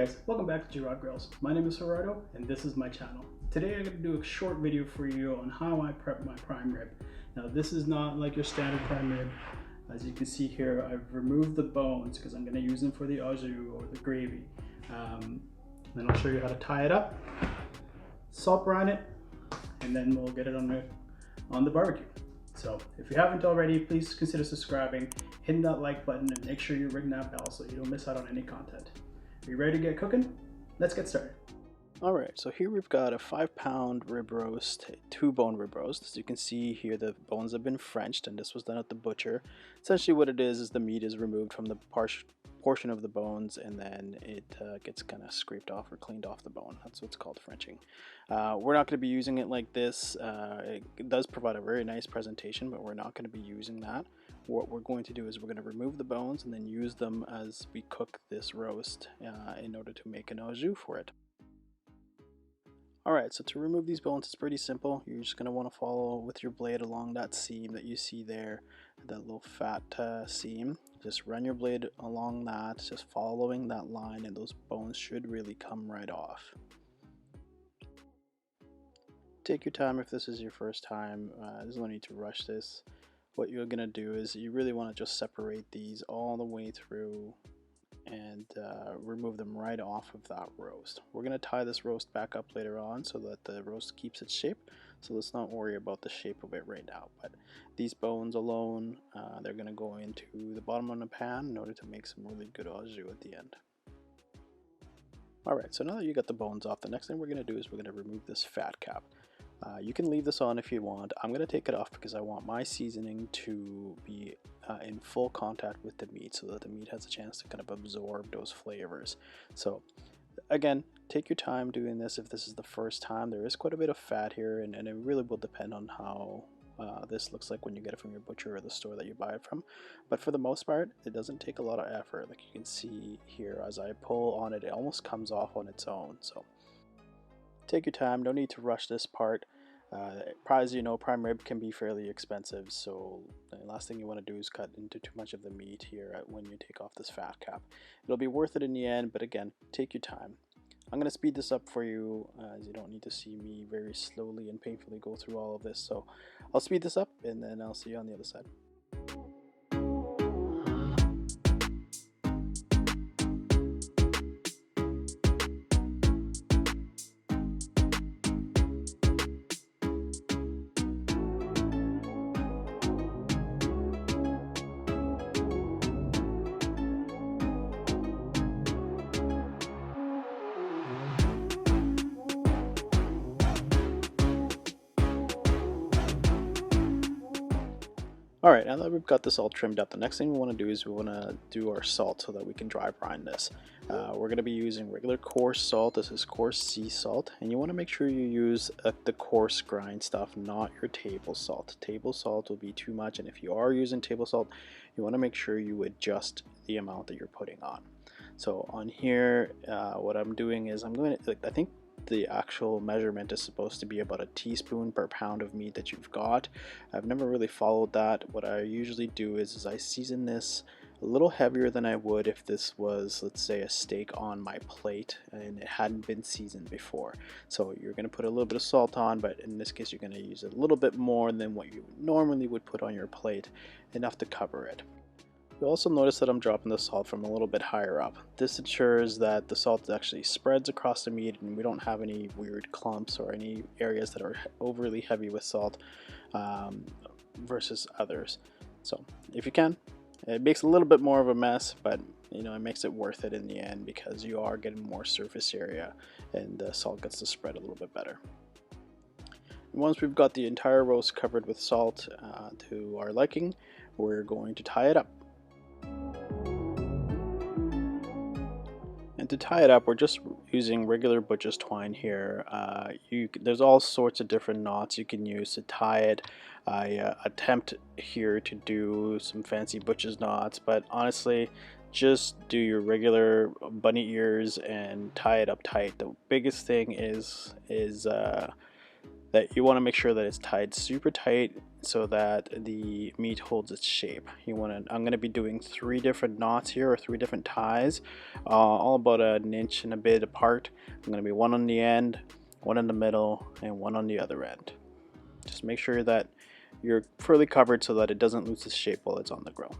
guys, welcome back to Gerard Grills. My name is Gerardo and this is my channel. Today I'm going to do a short video for you on how I prep my prime rib. Now this is not like your standard prime rib. As you can see here, I've removed the bones because I'm going to use them for the au jus or the gravy. Then I'll show you how to tie it up, salt brine it, and then we'll get it on the barbecue. So if you haven't already, please consider subscribing, hitting that like button, and make sure you ring that bell so you don't miss out on any content. Are you ready to get cooking? Let's get started. Alright, so here we've got a 5-pound rib roast, 2-bone rib roast. As you can see here, the bones have been Frenched, and this was done at the butcher. Essentially what it is the meat is removed from the portion of the bones, and then it gets kind of scraped off or cleaned off the bone. That's what's called Frenching. We're not going to be using it like this. It does provide a very nice presentation, but we're not going to be using that. What we're going to do is we're going to remove the bones and then use them as we cook this roast in order to make an au jus for it. Alright, so to remove these bones, it's pretty simple. You're just going to want to follow with your blade along that seam that you see there, that little fat seam. Just run your blade along that, just following that line, and those bones should really come right off. Take your time if this is your first time. There's no need to rush this. What you're going to do is you really want to just separate these all the way through and remove them right off of that roast. We're going to tie this roast back up later on so that the roast keeps its shape, so let's not worry about the shape of it right now. But these bones alone, they're going to go into the bottom of the pan in order to make some really good au jus at the end. Alright, so now that you got the bones off, the next thing we're going to do is we're going to remove this fat cap. You can leave this on if you want. I'm going to take it off because I want my seasoning to be in full contact with the meat so that the meat has a chance to kind of absorb those flavors. So again, take your time doing this if this is the first time. There is quite a bit of fat here, and it really will depend on how this looks like when you get it from your butcher or the store that you buy it from. But for the most part, it doesn't take a lot of effort. Like you can see here, as I pull on it, it almost comes off on its own. So take your time, no need to rush this part. As you know, prime rib can be fairly expensive, so the last thing you want to do is cut into too much of the meat here when you take off this fat cap. It'll be worth it in the end, but again, take your time. I'm going to speed this up for you, as you don't need to see me very slowly and painfully go through all of this. So I'll speed this up, and then I'll see you on the other side. Alright, now that we've got this all trimmed up, the next thing we want to do is we want to do our salt so that we can dry brine this. We're going to be using regular coarse salt. This is coarse sea salt, and you want to make sure you use the coarse grind stuff, not your table salt. Table salt will be too much, and if you are using table salt, you want to make sure you adjust the amount that you're putting on. So on here, what I'm doing is I'm going to, I think the actual measurement is supposed to be about a teaspoon per pound of meat that you've got. I've never really followed that. What I usually do is I season this a little heavier than I would if this was, let's say, a steak on my plate and it hadn't been seasoned before. So you're going to put a little bit of salt on, but in this case you're going to use a little bit more than what you normally would put on your plate, enough to cover it. You'll also notice that I'm dropping the salt from a little bit higher up. This ensures that the salt actually spreads across the meat and we don't have any weird clumps or any areas that are overly heavy with salt versus others. So if you can, it makes a little bit more of a mess, but you know, it makes it worth it in the end because you are getting more surface area and the salt gets to spread a little bit better. And once we've got the entire roast covered with salt to our liking, we're going to tie it up. And to tie it up, we're just using regular butcher's twine here. There's all sorts of different knots you can use to tie it. I attempt here to do some fancy butcher's knots, but honestly, just do your regular bunny ears and tie it up tight. The biggest thing is that you want to make sure that it's tied super tight so that the meat holds its shape. I'm going to be doing 3 different knots here, or 3 different ties, all about an inch and a bit apart. I'm going to be 1 on the end, 1 in the middle, and 1 on the other end. Just make sure that you're fully covered so that it doesn't lose its shape while it's on the grill.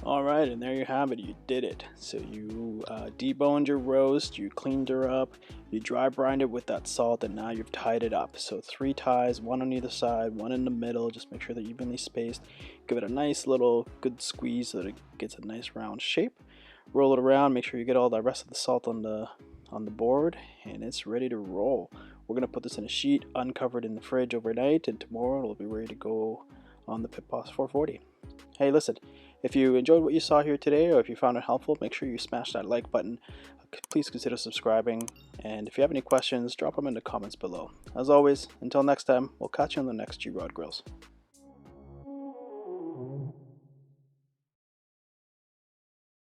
Alright, and there you have it. You did it. So you deboned your roast, you cleaned her up, you dry brined it with that salt, and now you've tied it up. So 3 ties, 1 on either side, 1 in the middle. Just make sure they're evenly spaced. Give it a nice little good squeeze so that it gets a nice round shape. Roll it around, make sure you get all the rest of the salt on the board, and it's ready to roll. We're going to put this in a sheet, uncovered in the fridge overnight, and tomorrow it'll be ready to go on the Pit Boss 440. Hey, listen, if you enjoyed what you saw here today, or if you found it helpful, make sure you smash that like button. Please consider subscribing, and if you have any questions, drop them in the comments below. As always, until next time, we'll catch you on the next G-Rod Grills.